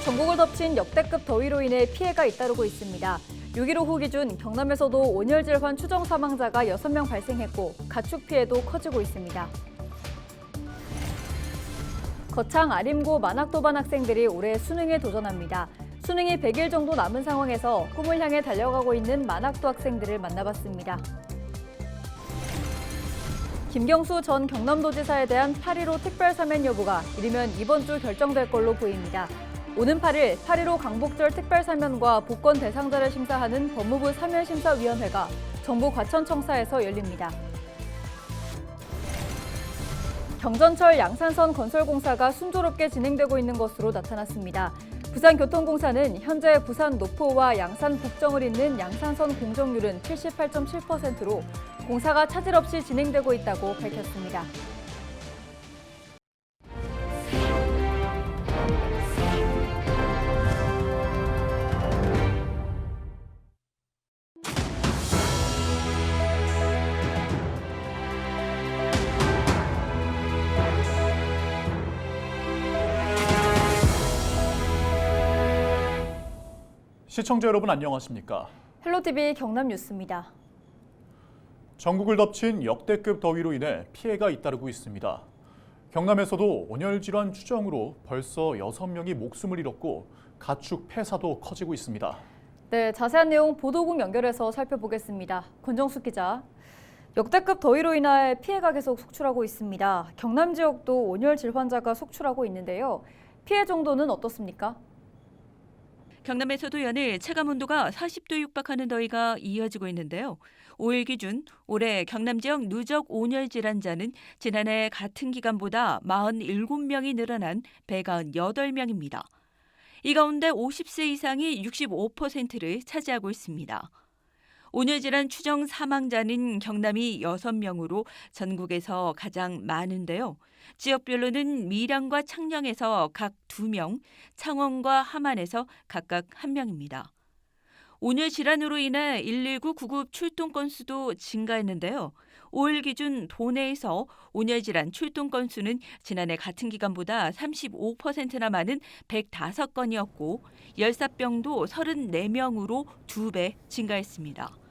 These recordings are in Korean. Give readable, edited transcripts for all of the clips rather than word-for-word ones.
전국을 덮친 역대급 더위로 인해 피해가 잇따르고 있습니다. 6.15 기준 경남에서도 온열질환 추정 사망자가 6명 발생했고 가축 피해도 커지고 있습니다. 거창 아림고 만학도반 학생들이 올해 수능에 도전합니다. 수능이 100일 정도 남은 상황에서 꿈을 향해 달려가고 있는 만학도 학생들을 만나봤습니다. 김경수 전 경남도지사에 대한 8.15 특별사면 여부가 이르면 이번 주 결정될 걸로 보입니다. 오는 8일 8.15 강복절 특별사면과 복권 대상자를 심사하는 법무부 사면심사위원회가 정부 과천청사에서 열립니다. 경전철 양산선 건설 공사가 순조롭게 진행되고 있는 것으로 나타났습니다. 부산교통공사는 현재 부산 노포와 양산 북정을 잇는 양산선 공정률은 78.7%로 공사가 차질 없이 진행되고 있다고 밝혔습니다. 시청자 여러분 안녕하십니까? 헬로티비 경남 뉴스입니다. 전국을 덮친 역대급 더위로 인해 피해가 잇따르고 있습니다. 경남에서도 온열질환 추정으로 벌써 6명이 목숨을 잃었고 가축 폐사도 커지고 있습니다. 네, 자세한 내용 보도국 연결해서 살펴보겠습니다. 권정숙 기자. 역대급 더위로 인해 피해가 계속 속출하고 있습니다. 경남 지역도 온열 질환자가 속출하고 있는데요. 피해 정도는 어떻습니까? 경남에서도 연일 체감온도가 40도 육박하는 더위가 이어지고 있는데요. 5일 기준 올해 경남 지역 누적 온열 질환자는 지난해 같은 기간보다 47명이 늘어난 198명입니다. 이 가운데 50세 이상이 65%를 차지하고 있습니다. 온열 질환 추정 사망자는 경남이 6명으로 전국에서 가장 많은데요. 지역별로는 밀양과 창녕에서 각 2명, 창원과 함안에서 각각 1명입니다. 온열 질환으로 인해 119 구급 출동 건수도 증가했는데요. 5일 기준 도내에서 온열 질환 출동 건수는 지난해 같은 기간보다 35%나 많은 105건이었고 열사병도 34명으로 2배 증가했습니다.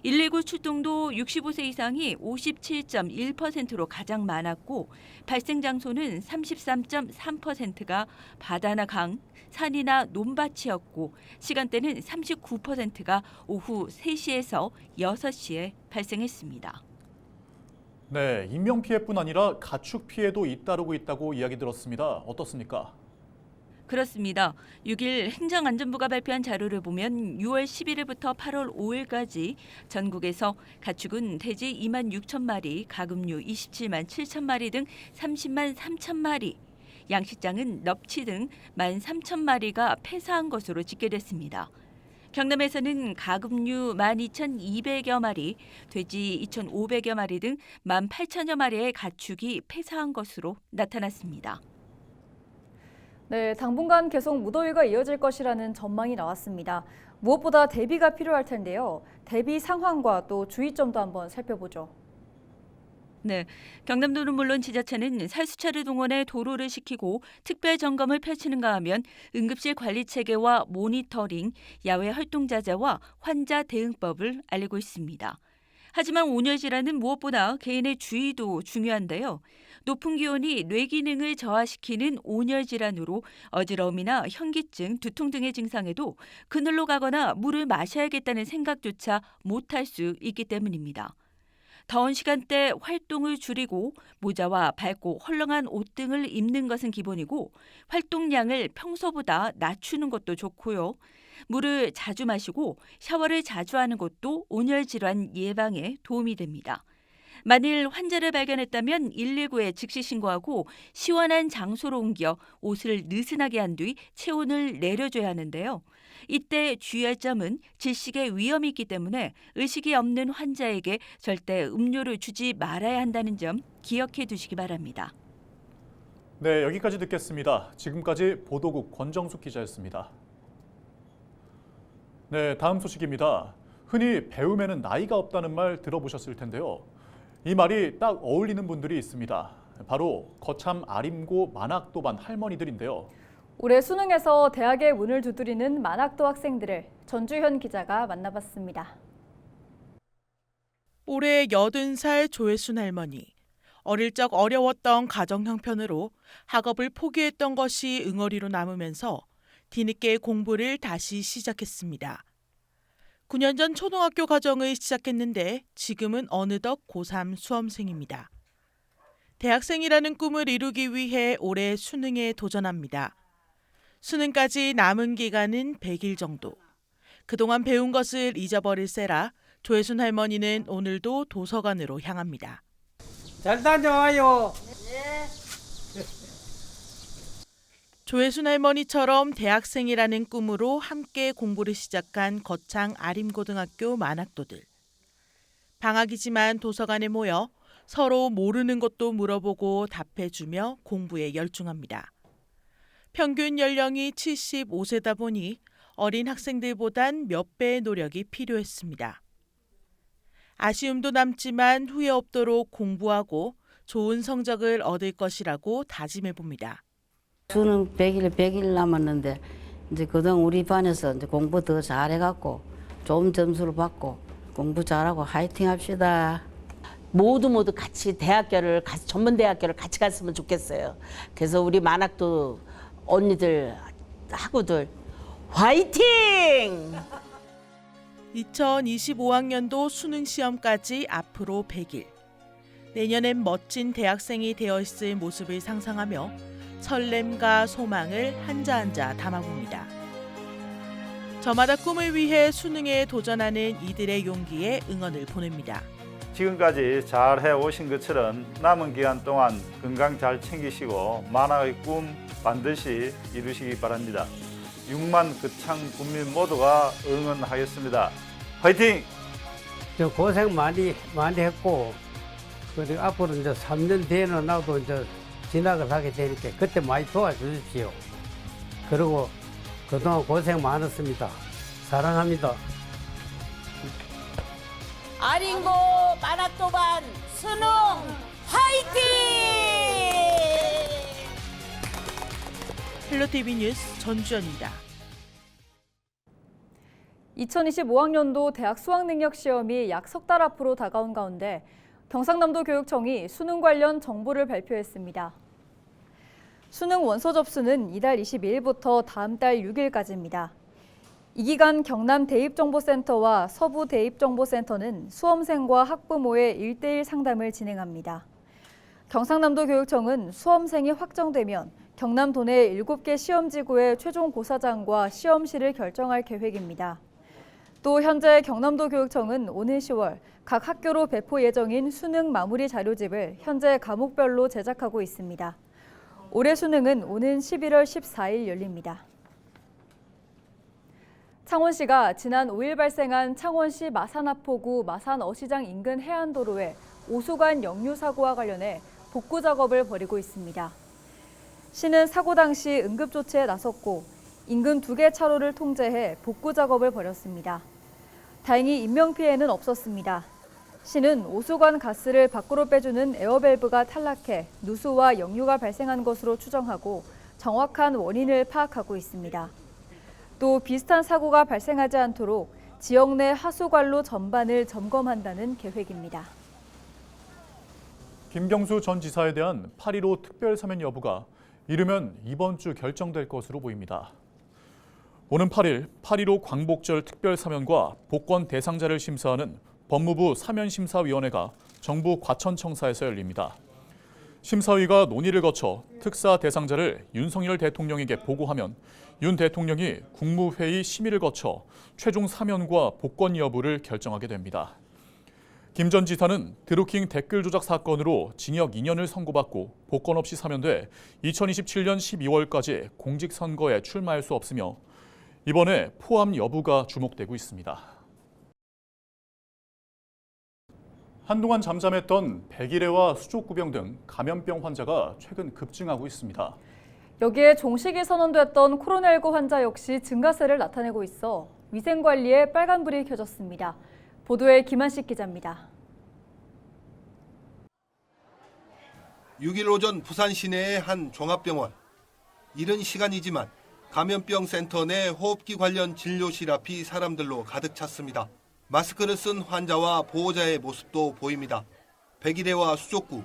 119 출동도 65세 이상이 57.1%로 가장 많았고 발생 장소는 33.3%가 바다나 강, 산이나 논밭이었고 시간대는 39%가 오후 3시에서 6시에 발생했습니다. 네, 인명피해뿐 아니라 가축 피해도 잇따르고 있다고 이야기 들었습니다. 어떻습니까? 그렇습니다. 6일 행정안전부가 발표한 자료를 보면 6월 11일부터 8월 5일까지 전국에서 가축은 돼지 2만 6천 마리, 가금류 27만 7천 마리 등 30만 3천 마리, 양식장은 넙치 등 1만 3천 마리가 폐사한 것으로 집계됐습니다. 경남에서는 가금류 12,200여 마리, 돼지 2,500여 마리 등 18,000여 마리의 가축이 폐사한 것으로 나타났습니다. 네, 당분간 계속 무더위가 이어질 것이라는 전망이 나왔습니다. 무엇보다 대비가 필요할 텐데요. 대비 상황과 또 주의점도 한번 살펴보죠. 네, 경남도는 물론 지자체는 살수차를 동원해 도로를 시키고 특별 점검을 펼치는가 하면 응급실 관리 체계와 모니터링, 야외 활동 자제와 환자 대응법을 알리고 있습니다. 하지만 온열 질환은 무엇보다 개인의 주의도 중요한데요. 높은 기온이 뇌 기능을 저하시키는 온열 질환으로 어지러움이나 현기증, 두통 등의 증상에도 그늘로 가거나 물을 마셔야겠다는 생각조차 못할 수 있기 때문입니다. 더운 시간대 활동을 줄이고 모자와 밝고 헐렁한 옷 등을 입는 것은 기본이고 활동량을 평소보다 낮추는 것도 좋고요. 물을 자주 마시고 샤워를 자주 하는 것도 온열 질환 예방에 도움이 됩니다. 만일 환자를 발견했다면 119에 즉시 신고하고 시원한 장소로 옮겨 옷을 느슨하게 한 뒤 체온을 내려줘야 하는데요. 이때 주의할 점은 질식의 위험이 있기 때문에 의식이 없는 환자에게 절대 음료를 주지 말아야 한다는 점 기억해 두시기 바랍니다. 네, 여기까지 듣겠습니다. 지금까지 보도국 권정숙 기자였습니다. 네, 다음 소식입니다. 흔히 배움에는 나이가 없다는 말 들어보셨을 텐데요. 이 말이 딱 어울리는 분들이 있습니다. 바로 거참 아림고 만학도반 할머니들인데요. 올해 수능에서 대학의 문을 두드리는 만학도 학생들을 전주현 기자가 만나봤습니다. 올해 80살 조혜순 할머니. 어릴 적 어려웠던 가정 형편으로 학업을 포기했던 것이 응어리로 남으면서 뒤늦게 공부를 다시 시작했습니다. 9년 전 초등학교 과정을 시작했는데 지금은 어느덧 고3 수험생입니다. 대학생이라는 꿈을 이루기 위해 올해 수능에 도전합니다. 수능까지 남은 기간은 100일 정도. 그동안 배운 것을 잊어버릴세라 조혜순 할머니는 오늘도 도서관으로 향합니다. 잘 다녀와요. 조혜순 할머니처럼 대학생이라는 꿈으로 함께 공부를 시작한 거창 아림고등학교 만학도들. 방학이지만 도서관에 모여 서로 모르는 것도 물어보고 답해주며 공부에 열중합니다. 평균 연령이 75세다 보니 어린 학생들보단 몇 배의 노력이 필요했습니다. 아쉬움도 남지만 후회 없도록 공부하고 좋은 성적을 얻을 것이라고 다짐해봅니다. 수능 100일 남았는데 이제 그동안 우리 반에서 이제 공부 더 잘해갖고 좋은 점수를 받고 공부 잘하고 화이팅 합시다. 모두 같이 전문 대학교를 같이 갔으면 좋겠어요. 그래서 우리 만학도 언니들 하고들 화이팅! 2025학년도 수능 시험까지 앞으로 100일. 내년엔 멋진 대학생이 되어 있을 모습을 상상하며 설렘과 소망을 한자 한자 담아봅니다. 저마다 꿈을 위해 수능에 도전하는 이들의 용기에 응원을 보냅니다. 지금까지 잘 해오신 것처럼 남은 기간 동안 건강 잘 챙기시고 만학의 꿈 반드시 이루시기 바랍니다. 6만 거창 국민 모두가 응원하겠습니다. 화이팅! 저 고생 많이 했고, 그리고 앞으로 이제 3년 뒤에는 나도 이제 진학을 하게 되니까 그때 많이 도와주십시오. 그리고 그동안 고생 많았습니다. 사랑합니다. 아림고 만학도반 수능 화이팅! 헬로티비 뉴스 전주현입니다. 2025학년도 대학 수학능력 시험이 약 석 달 앞으로 다가온 가운데 경상남도 교육청이 수능 관련 정보를 발표했습니다. 수능 원서 접수는 이달 22일부터 다음 달 6일까지입니다. 이 기간 경남 대입정보센터와 서부 대입정보센터는 수험생과 학부모의 1:1 상담을 진행합니다. 경상남도 교육청은 수험생이 확정되면 경남 도내 7개 시험지구의 최종 고사장과 시험시를 결정할 계획입니다. 또 현재 경남도 교육청은 오는 10월 각 학교로 배포 예정인 수능 마무리 자료집을 현재 과목별로 제작하고 있습니다. 올해 수능은 오는 11월 14일 열립니다. 창원시가 지난 5일 발생한 창원시 마산하포구 마산어시장 인근 해안도로에 오수관 역류 사고와 관련해 복구 작업을 벌이고 있습니다. 시는 사고 당시 응급 조치에 나섰고 인근 2개 차로를 통제해 복구 작업을 벌였습니다. 다행히 인명피해는 없었습니다. 시는 오수관 가스를 밖으로 빼주는 에어밸브가 탈락해 누수와 역류가 발생한 것으로 추정하고 정확한 원인을 파악하고 있습니다. 또 비슷한 사고가 발생하지 않도록 지역 내 하수관로 전반을 점검한다는 계획입니다. 김경수 전 지사에 대한 8.15 특별 사면 여부가 이르면 이번 주 결정될 것으로 보입니다. 오는 8일 8.15 광복절 특별 사면과 복권 대상자를 심사하는 법무부 사면심사위원회가 정부 과천청사에서 열립니다. 심사위가 논의를 거쳐 특사 대상자를 윤석열 대통령에게 보고하면 윤 대통령이 국무회의 심의를 거쳐 최종 사면과 복권 여부를 결정하게 됩니다. 김 전 지사는 드루킹 댓글 조작 사건으로 징역 2년을 선고받고 복권 없이 사면돼 2027년 12월까지 공직선거에 출마할 수 없으며 이번에 포함 여부가 주목되고 있습니다. 한동안 잠잠했던 백일해와 수족구병 등 감염병 환자가 최근 급증하고 있습니다. 여기에 종식이 선언됐던 코로나19 환자 역시 증가세를 나타내고 있어 위생관리에 빨간불이 켜졌습니다. 보도에 김한식 기자입니다. 6일 오전 부산 시내의 한 종합병원. 이른 시간이지만 감염병 센터 내 호흡기 관련 진료실 앞이 사람들로 가득 찼습니다. 마스크를 쓴 환자와 보호자의 모습도 보입니다. 백일해와 수족구,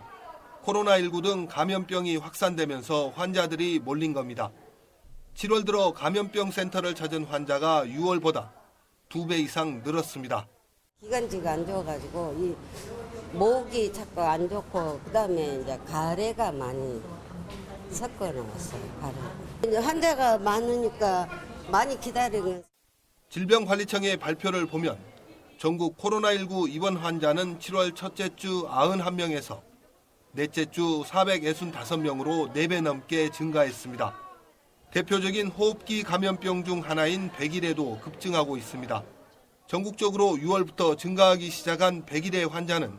코로나19 등 감염병이 확산되면서 환자들이 몰린 겁니다. 7월 들어 감염병 센터를 찾은 환자가 6월보다 2배 이상 늘었습니다. 기관지가 안 좋아가지고 이 목이 자꾸 안 좋고 그다음에 이제 가래가 많이 섞어 나왔어요. 가래. 환자가 많으니까 많이 기다리는. 질병관리청의 발표를 보면 전국 코로나19 입원 환자는 7월 첫째 주 91명에서 넷째 주 465명으로 4배 넘게 증가했습니다. 대표적인 호흡기 감염병 중 하나인 백일해도 급증하고 있습니다. 전국적으로 6월부터 증가하기 시작한 백일해 환자는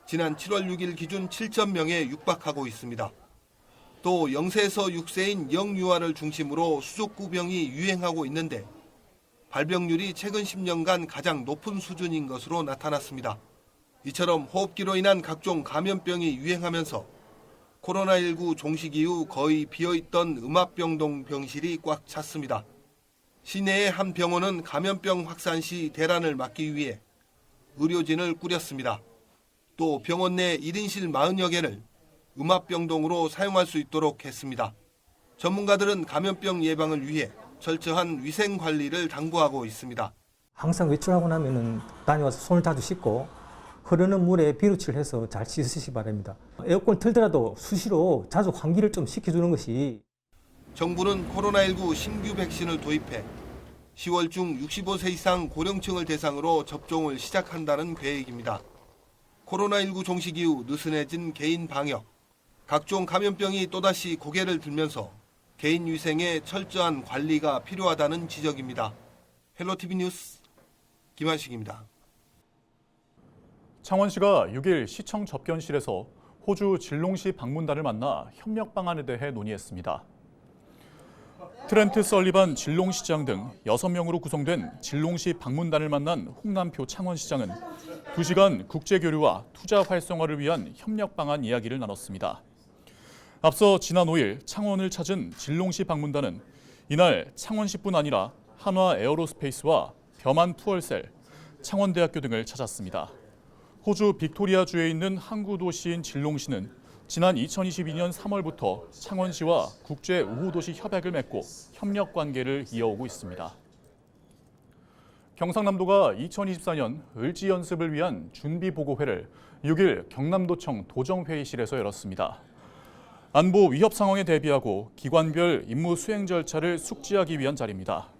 지난 7월 6일 기준 7,000명에 육박하고 있습니다. 또 0세에서 6세인 영유아를 중심으로 수족구병이 유행하고 있는데 발병률이 최근 10년간 가장 높은 수준인 것으로 나타났습니다. 이처럼 호흡기로 인한 각종 감염병이 유행하면서 코로나19 종식 이후 거의 비어있던 음압병동 병실이 꽉 찼습니다. 시내의 한 병원은 감염병 확산 시 대란을 막기 위해 의료진을 꾸렸습니다. 또 병원 내 1인실 40여 개를 음압병동으로 사용할 수 있도록 했습니다. 전문가들은 감염병 예방을 위해 철저한 위생 관리를 당부하고 있습니다. 항상 외출하고 나면은 다녀와서 손을 자주 씻고 흐르는 물에 비누칠을 해서 잘 씻으시기 바랍니다. 에어컨 틀더라도 수시로 자주 환기를 좀 시켜주는 것이. 정부는 코로나19 신규 백신을 도입해 10월 중 65세 이상 고령층을 대상으로 접종을 시작한다는 계획입니다. 코로나19 종식 이후 느슨해진 개인 방역, 각종 감염병이 또다시 고개를 들면서 개인 위생에 철저한 관리가 필요하다는 지적입니다. 헬로티비 뉴스 김한식입니다. 창원시가 6일 시청 접견실에서 호주 진롱시 방문단을 만나 협력 방안에 대해 논의했습니다. 트렌트 설리반 진롱시장 등 6명으로 구성된 진롱시 방문단을 만난 홍남표 창원시장은 2시간 국제교류와 투자 활성화를 위한 협력 방안 이야기를 나눴습니다. 앞서 지난 5일 창원을 찾은 진롱시 방문단은 이날 창원시뿐 아니라 한화 에어로스페이스와 벼만 푸얼셀, 창원대학교 등을 찾았습니다. 호주 빅토리아주에 있는 항구 도시인 진롱시는 지난 2022년 3월부터 창원시와 국제 우호도시 협약을 맺고 협력 관계를 이어오고 있습니다. 경상남도가 2024년 을지 연습을 위한 준비 보고회를 6일 경남도청 도정회의실에서 열었습니다. 안보 위협 상황에 대비하고 기관별 임무 수행 절차를 숙지하기 위한 자리입니다.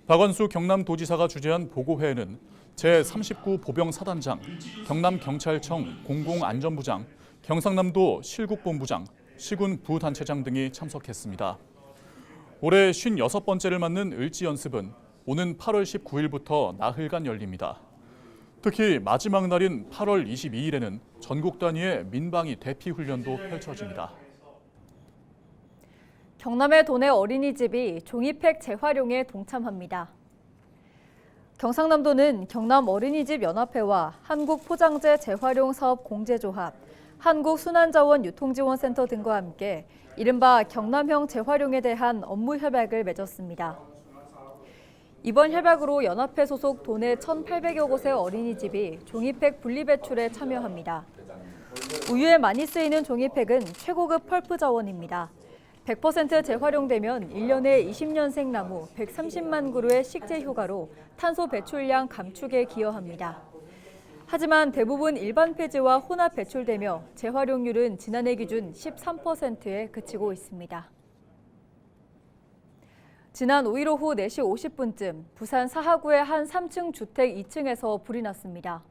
박원수 경남도지사가 주재한 보고회에는 제39 보병사단장, 경남경찰청 공공안전부장, 경상남도 실국본부장, 시군 부단체장 등이 참석했습니다. 올해 56번째를 맞는 을지연습은 오는 8월 19일부터 나흘간 열립니다. 특히 마지막 날인 8월 22일에는 전국 단위의 민방위 대피 훈련도 펼쳐집니다. 경남의 도내 어린이집이 종이팩 재활용에 동참합니다. 경상남도는 경남 어린이집 연합회와 한국포장재 재활용 사업 공제조합, 한국순환자원유통지원센터 등과 함께 이른바 경남형 재활용에 대한 업무 협약을 맺었습니다. 이번 협약으로 연합회 소속 도내 1,800여 곳의 어린이집이 종이팩 분리배출에 참여합니다. 우유에 많이 쓰이는 종이팩은 최고급 펄프 자원입니다. 100% 재활용되면 1년에 20년생 나무 130만 그루의 식재 효과로 탄소 배출량 감축에 기여합니다. 하지만 대부분 일반 폐지와 혼합 배출되며 재활용률은 지난해 기준 13%에 그치고 있습니다. 지난 5일 오후 4시 50분쯤 부산 사하구의 한 3층 주택 2층에서 불이 났습니다.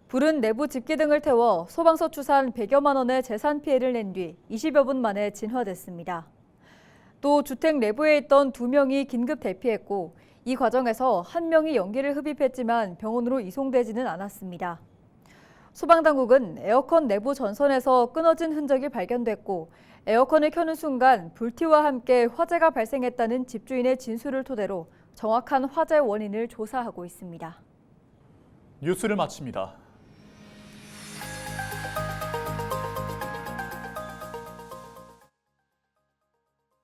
불은 내부 집기 등을 태워 소방서 추산 100여만 원의 재산 피해를 낸 뒤 20여 분 만에 진화됐습니다. 또 주택 내부에 있던 2명이 긴급 대피했고 이 과정에서 1명이 연기를 흡입했지만 병원으로 이송되지는 않았습니다. 소방당국은 에어컨 내부 전선에서 끊어진 흔적이 발견됐고 에어컨을 켜는 순간 불티와 함께 화재가 발생했다는 집주인의 진술을 토대로 정확한 화재 원인을 조사하고 있습니다. 뉴스를 마칩니다.